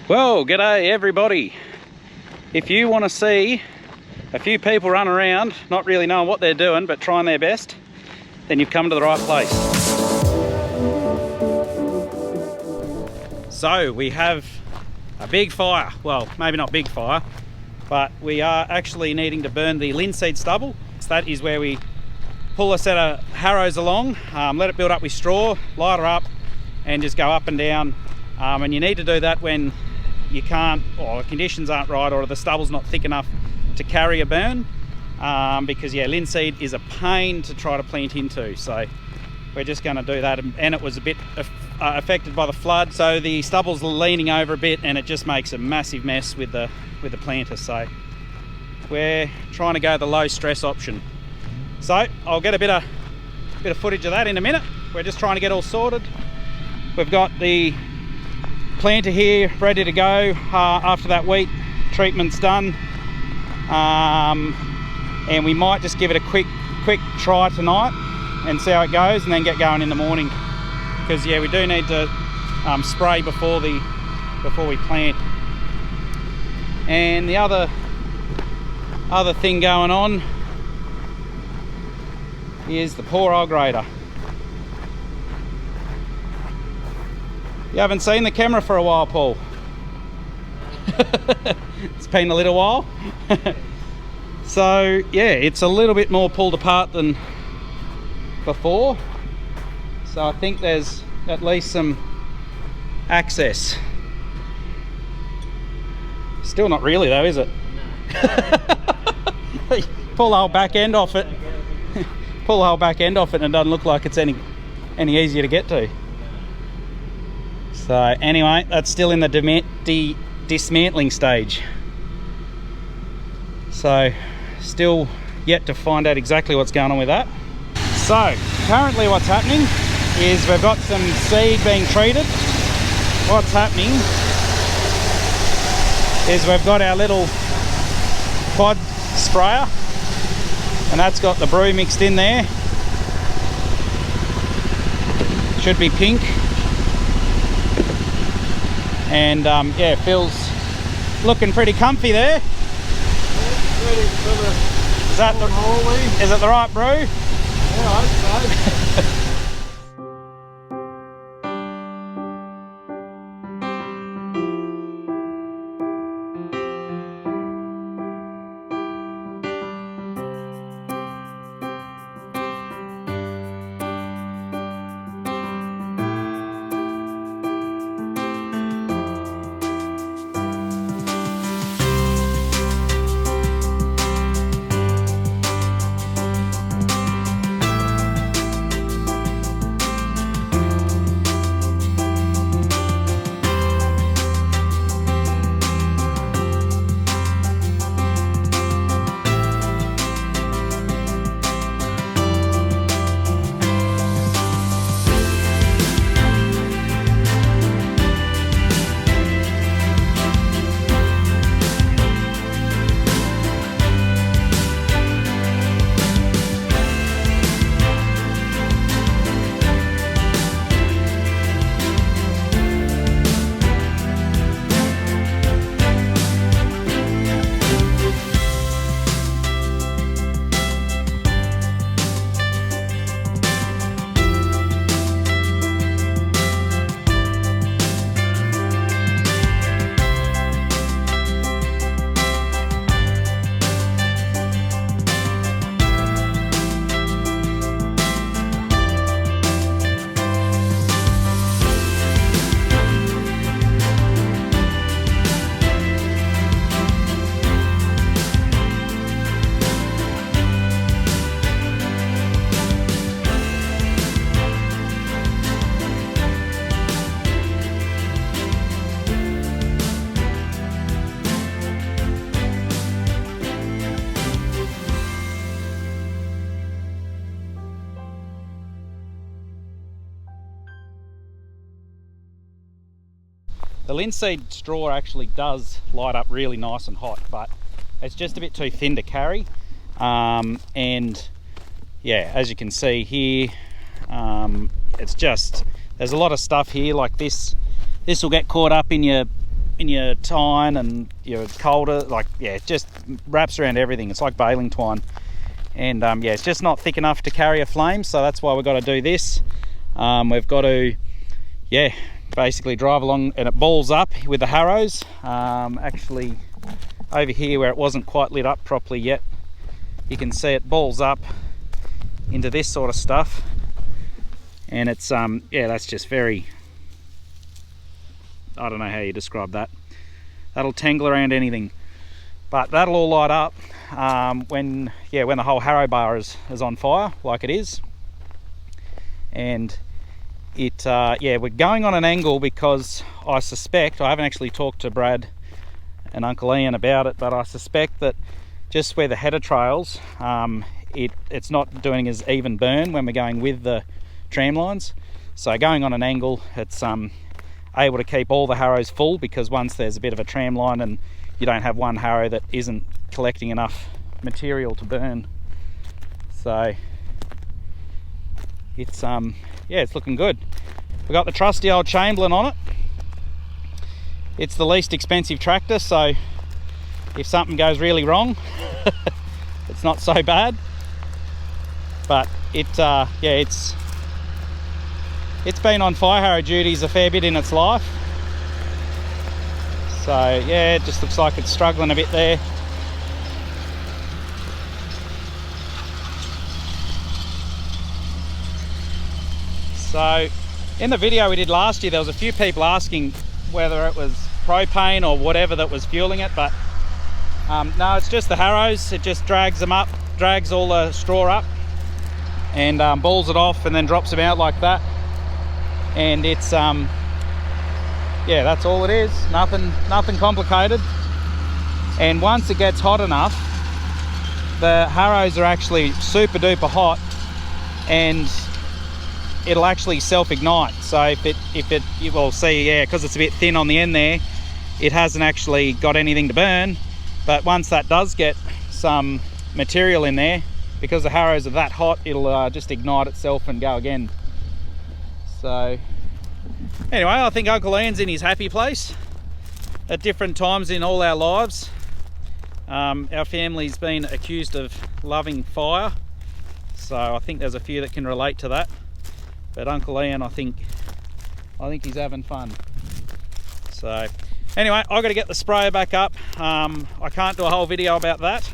Well, g'day everybody. If you want to see a few people run around, not really knowing what they're doing, but trying their best, then you've come to the right place. So we have a big fire. Well, maybe not big fire, but we are actually needing to burn the linseed stubble. So that is where we pull a set of harrows along, let it build up with straw, light her up, and just go up and down. And you need to do that when you can't, or the conditions aren't right, or the stubble's not thick enough to carry a burn, because yeah, linseed is a pain to try to plant into. So we're just going to do that, and it was a bit affected by the flood, so the stubble's leaning over a bit, and it just makes a massive mess with the planter. So we're trying to go the low stress option. So I'll get a bit of footage of that in a minute. We're just trying to get all sorted. We've got the planter here ready to go after that wheat treatment's done, and we might just give it a quick try tonight and see how it goes, and then get going in the morning, because yeah, we do need to spray before we plant. And the other thing going on is the poor old grader. You haven't seen the camera for a while, Paul. It's been a little while. So yeah, it's a little bit more pulled apart than before. So I think there's at least some access. Still not really though, is it? No. Pull the whole back end off it. Pull the whole back end off it, and it doesn't look like it's any easier to get to. So anyway, that's still in the dismantling stage. So still yet to find out exactly what's going on with that. So currently what's happening is we've got some seed being treated. What's happening is we've got our little quad sprayer, and that's got the brew mixed in there. Should be pink. And yeah, Phil's looking pretty comfy there. Ready for the Is it the right brew? Yeah, I hope so. The linseed straw actually does light up really nice and hot, but it's just a bit too thin to carry. And yeah, as you can see here, it's just, there's a lot of stuff here like this will get caught up in your in your tine and your colder, like, yeah, it just wraps around everything. It's like baling twine. And yeah, it's just not thick enough to carry a flame, so that's why we've got to do this. We've got to, yeah, basically drive along, and it balls up with the harrows. Actually, over here where it wasn't quite lit up properly yet, you can see it balls up into this sort of stuff. And it's, yeah, that's just very, I don't know how you describe that. That'll tangle around anything. But that'll all light up when the whole harrow bar is on fire, like it is. And it, yeah, we're going on an angle because I suspect, I haven't actually talked to Brad and Uncle Ian about it, but I suspect that just where the header trails, it's not doing as even burn when we're going with the tram lines. So going on an angle, it's able to keep all the harrows full, because once there's a bit of a tram line and you don't have one harrow that isn't collecting enough material to burn. So it's yeah, it's looking good. We've got the trusty old Chamberlain on it. It's the least expensive tractor, so if something goes really wrong, it's not so bad. But it, yeah, it's been on fire harrow duties a fair bit in its life. So yeah, it just looks like it's struggling a bit there. So in the video we did last year, there was a few people asking whether it was propane or whatever that was fueling it, but no, it's just the harrows. It just drags them up, drags all the straw up and balls it off and then drops them out like that. And it's yeah, that's all it is. Nothing complicated. And once it gets hot enough, the harrows are actually super duper hot, and it'll actually self-ignite. So if it you will see, yeah, because it's a bit thin on the end there, it hasn't actually got anything to burn. But once that does get some material in there, because the harrows are that hot, it'll just ignite itself and go again. So anyway, I think Uncle Ian's in his happy place. At different times in all our lives, our family's been accused of loving fire, so I think there's a few that can relate to that. But Uncle Ian, I think he's having fun. So anyway, I've got to get the sprayer back up. I can't do a whole video about that.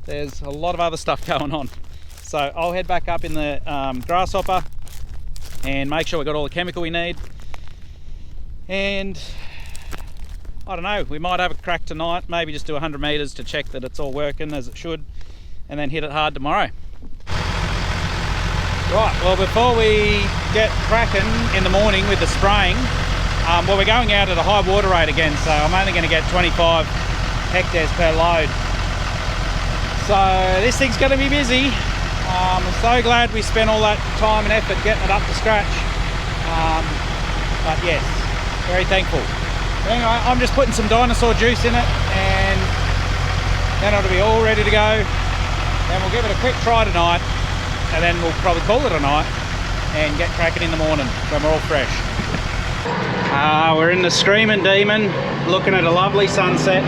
There's a lot of other stuff going on. So I'll head back up in the grasshopper and make sure we've got all the chemical we need. And I don't know, we might have a crack tonight, maybe just do 100 meters to check that it's all working as it should, and then hit it hard tomorrow. Right, well, before we get cracking in the morning with the spraying, well, we're going out at a high water rate again, so I'm only going to get 25 hectares per load. So this thing's going to be busy. I'm so glad we spent all that time and effort getting it up to scratch. But yes, very thankful. Anyway, I'm just putting some dinosaur juice in it, and then it'll be all ready to go. Then we'll give it a quick try tonight, and then we'll probably call it a night and get cracking in the morning when we're all fresh. We're in the Screaming Demon, looking at a lovely sunset.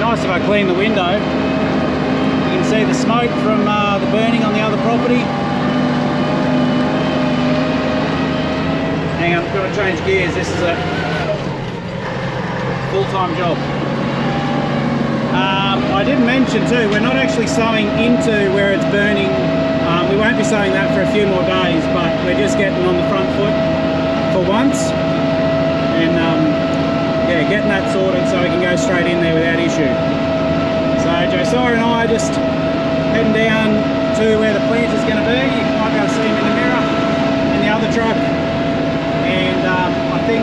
Nice if I clean the window. You can see the smoke from the burning on the other property. Hang on, I've got to change gears. This is a full-time job. I didn't mention too, we're not actually sowing into where it's burning. We won't be sowing that for a few more days, but we're just getting on the front foot for once. And yeah, getting that sorted so we can go straight in there without issue. So Josiah and I are just heading down to where the plant is going to be. You might be able to see him in the mirror in the other truck. And I think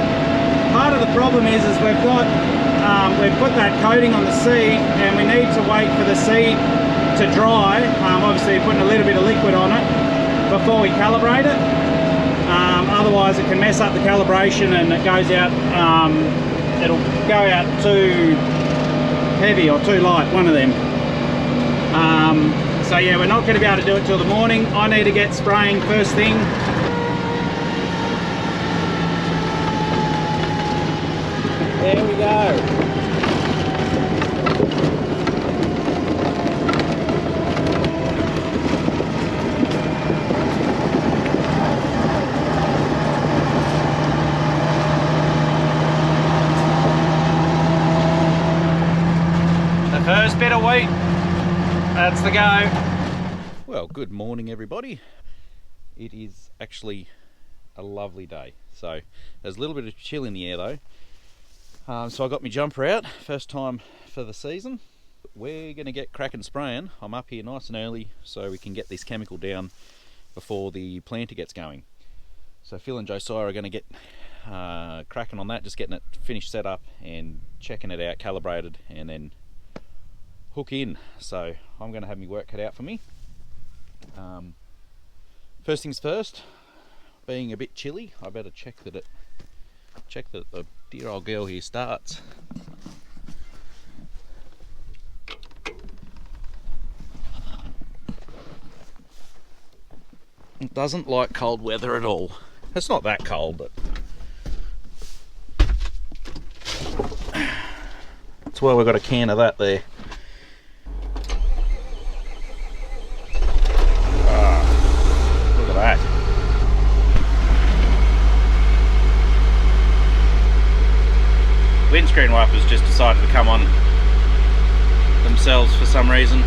part of the problem is we've put that coating on the seed, and we need to wait for the seed to dry. Obviously putting a little bit of liquid on it before we calibrate it. Otherwise it can mess up the calibration and it goes out, it'll go out too heavy or too light, one of them. So yeah, we're not going to be able to do it till the morning. I need to get spraying first thing. There we go. First bit of wheat, that's the go. Well, good morning everybody. It is actually a lovely day. So there's a little bit of chill in the air though. So I got my jumper out, first time for the season. We're going to get cracking spraying. I'm up here nice and early so we can get this chemical down before the planter gets going. So Phil and Josiah are going to get cracking on that, just getting it finished, set up and checking it out, calibrated, and then hook in. So I'm going to have my work cut out for me. First things first, being a bit chilly, I better check that the dear old girl here starts. It doesn't like cold weather at all. It's not that cold, but that's why we've got a can of that there. That. Windscreen wipers just decided to come on themselves for some reason.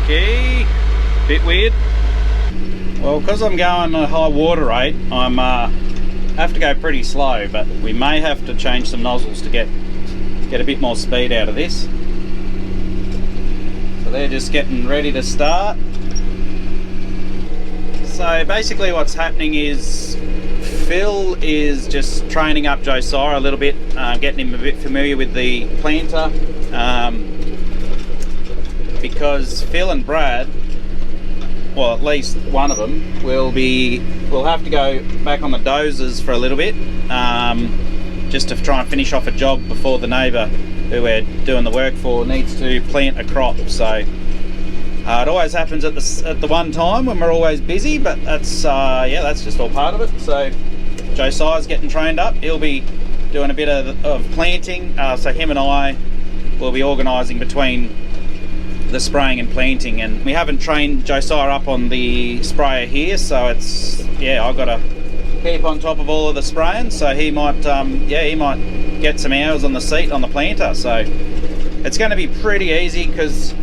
Okay, bit weird. Well, because I'm going at a high water rate, I'm have to go pretty slow, but we may have to change some nozzles to get a bit more speed out of this. So they're just getting ready to start. So basically what's happening is Phil is just training up Josiah a little bit, getting him a bit familiar with the planter, because Phil and Brad, well at least one of them, will have to go back on the dozers for a little bit, just to try and finish off a job before the neighbour who we're doing the work for needs to plant a crop. So it always happens at the one time when we're always busy, but that's yeah, that's just all part of it. So Josiah's getting trained up. He'll be doing a bit of planting. So him and I will be organising between the spraying and planting. And we haven't trained Josiah up on the sprayer here, so it's, yeah, I've got to keep on top of all of the spraying. So he might, yeah, he might get some hours on the seat on the planter. So it's going to be pretty easy because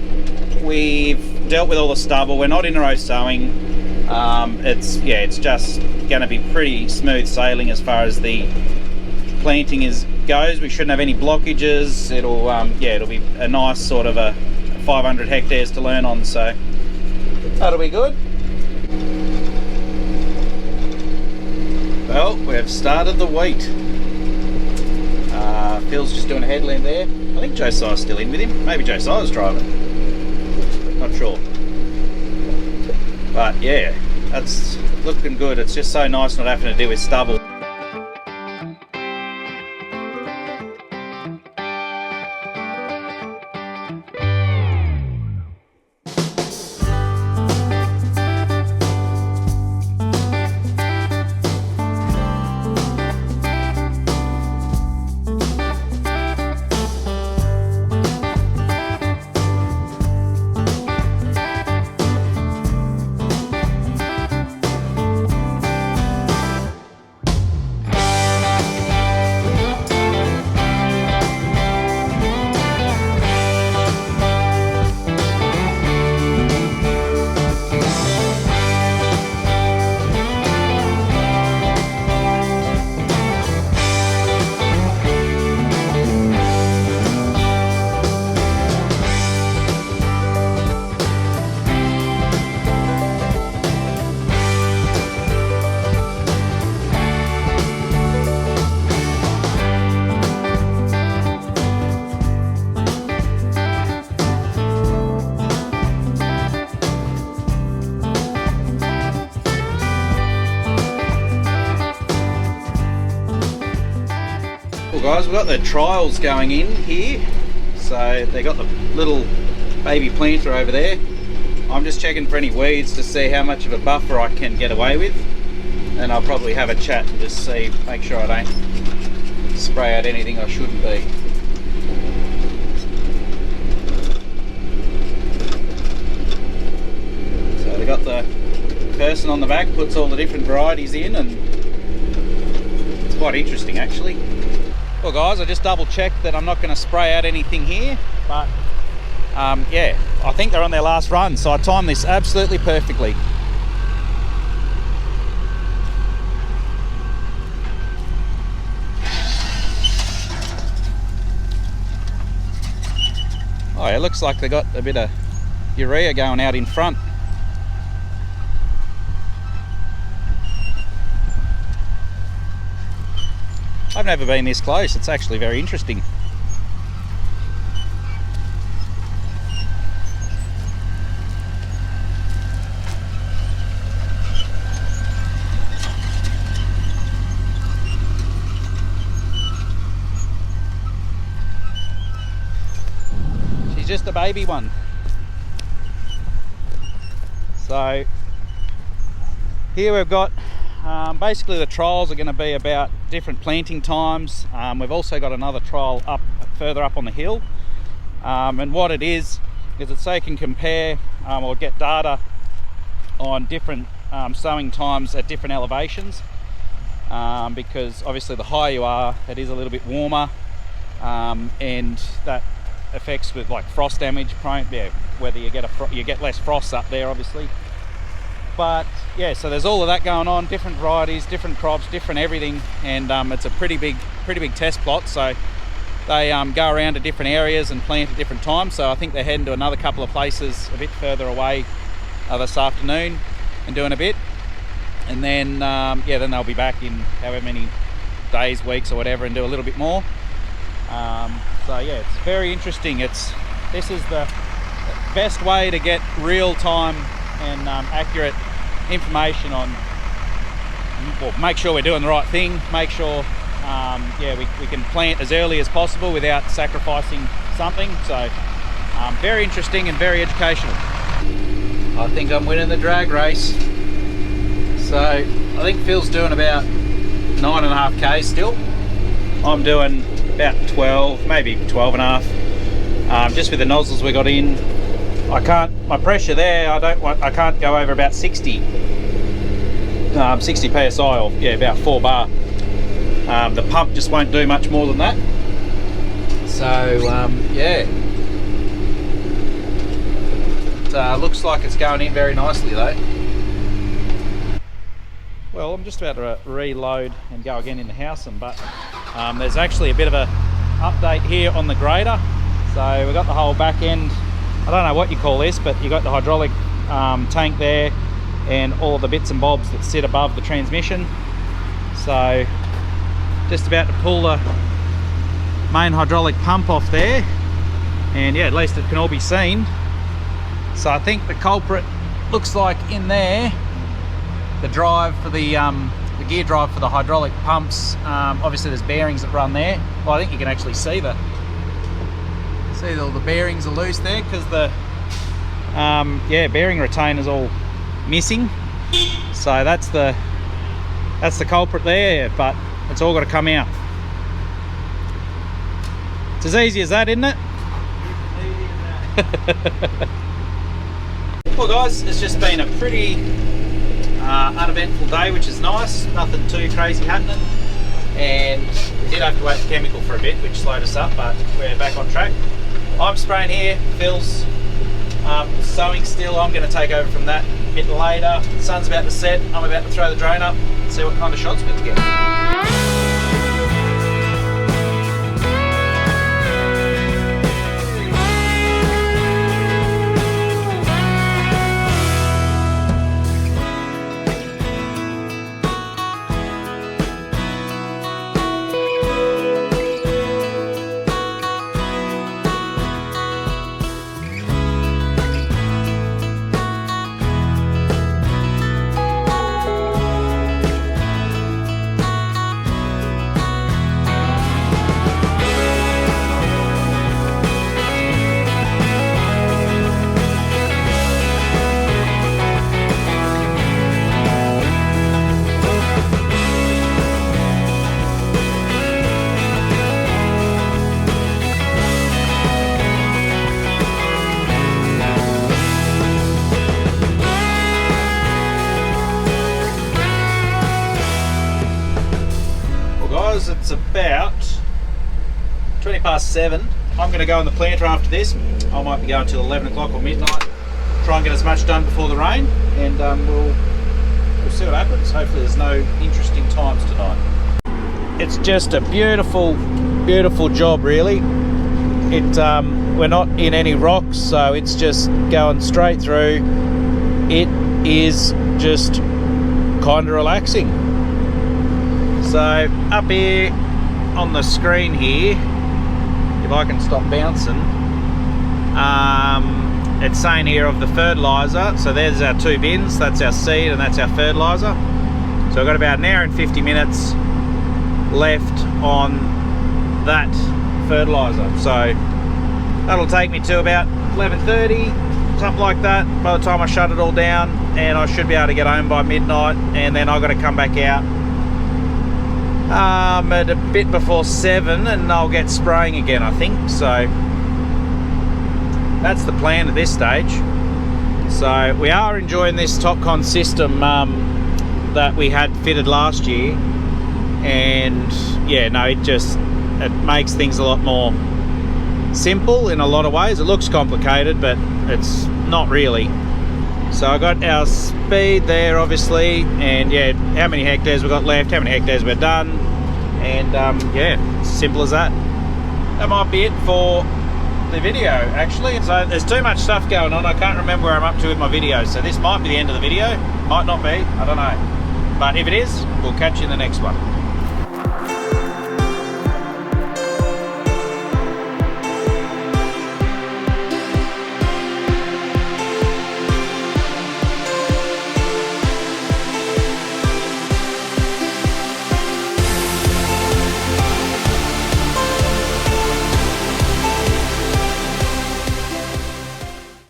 we've dealt with all the stubble. We're not in a row sowing. It's just going to be pretty smooth sailing as far as the planting goes. We shouldn't have any blockages. It'll yeah, it'll be a nice sort of a 500 hectares to learn on, so that'll be good. Well, we've started the wheat. Phil's just doing a headland there. I think Josiah's still in with him. Maybe Josiah's driving. Not sure, but yeah, that's looking good. It's just so nice not having to deal with stubble. Well guys, we've got the trials going in here. So they got the little baby planter over there. I'm just checking for any weeds to see how much of a buffer I can get away with. And I'll probably have a chat and just see, make sure I don't spray out anything I shouldn't be. So they got the person on the back, puts all the different varieties in, and it's quite interesting actually. Well guys, I just double checked that I'm not going to spray out anything here, but yeah, I think they're on their last run, so I timed this absolutely perfectly. Oh, it looks like they got a bit of urea going out in front. I've never been this close. It's actually very interesting. Just a baby one. So here we've got basically the trials are going to be about different planting times. We've also got another trial up further up on the hill, and what it is it's so you can compare or get data on different sowing times at different elevations, because obviously the higher you are, it is a little bit warmer, and that affects with like frost damage prone, yeah, whether you get less frost up there obviously. But yeah, so there's all of that going on, different varieties, different crops, different everything, and it's a pretty big test plot. So they go around to different areas and plant at different times. So I think they're heading to another couple of places a bit further away this afternoon and doing a bit, and then yeah, then they'll be back in however many days, weeks or whatever, and do a little bit more. So yeah, it's very interesting. This is the best way to get real-time and accurate information on, well, make sure we're doing the right thing, make sure yeah, we can plant as early as possible without sacrificing something. So very interesting and very educational. I think I'm winning the drag race. So I think Phil's doing about 9.5k still. I'm doing about 12, maybe 12 and a half. Just with the nozzles we got in, my pressure there, I can't go over about 60 psi, or yeah, about 4 bar. The pump just won't do much more than that. So yeah, it looks like it's going in very nicely though. Well, I'm just about to reload and go again in the house, but there's actually a bit of a update here on the grader. So we've got the whole back end, I don't know what you call this, but you got the hydraulic tank there and all the bits and bobs that sit above the transmission. So just about to pull the main hydraulic pump off there, and yeah, at least it can all be seen. So I think the culprit looks like in there, the drive for the gear drive for the hydraulic pumps. Obviously there's bearings that run there. Well, I think you can actually see all the bearings are loose there, because the yeah, bearing retainer's all missing. So that's the culprit there, but it's all got to come out. It's as easy as that, isn't it? Well guys, it's just been a pretty uneventful day, which is nice. Nothing too crazy happening, and we did have to wait for chemical for a bit, which slowed us up, but we're back on track. I'm spraying here, Phil's sowing still. I'm going to take over from that a bit later. The sun's about to set, I'm about to throw the drone up and see what kind of shots we can get. guys, it's about 20 past 7. I'm going to go on the planter after this. I might be going till 11 o'clock or midnight. Try and get as much done before the rain, and we'll see what happens. Hopefully there's no interesting times tonight. It's just a beautiful, beautiful job, really. We're not in any rocks, so it's just going straight through. It is just kind of relaxing. So up here on the screen here, if I can stop bouncing, it's saying here of the fertiliser. So there's our 2 bins, that's our seed and that's our fertiliser. So I've got about an hour and 50 minutes left on that fertiliser. So that'll take me to about 11:30, something like that, by the time I shut it all down, and I should be able to get home by midnight, and then I've got to come back out at a bit before 7 and I'll get spraying again, I think. So that's the plan at this stage. So we are enjoying this TopCon system that we had fitted last year, and yeah, no, it makes things a lot more simple in a lot of ways. It looks complicated, but it's not really. So I got our speed there, obviously, and yeah, how many hectares we've got left, how many hectares we're done, and yeah, simple as that. That might be it for the video, actually. So there's too much stuff going on. I can't remember where I'm up to with my videos, so this might be the end of the video, might not be, I don't know. But if it is, we'll catch you in the next one.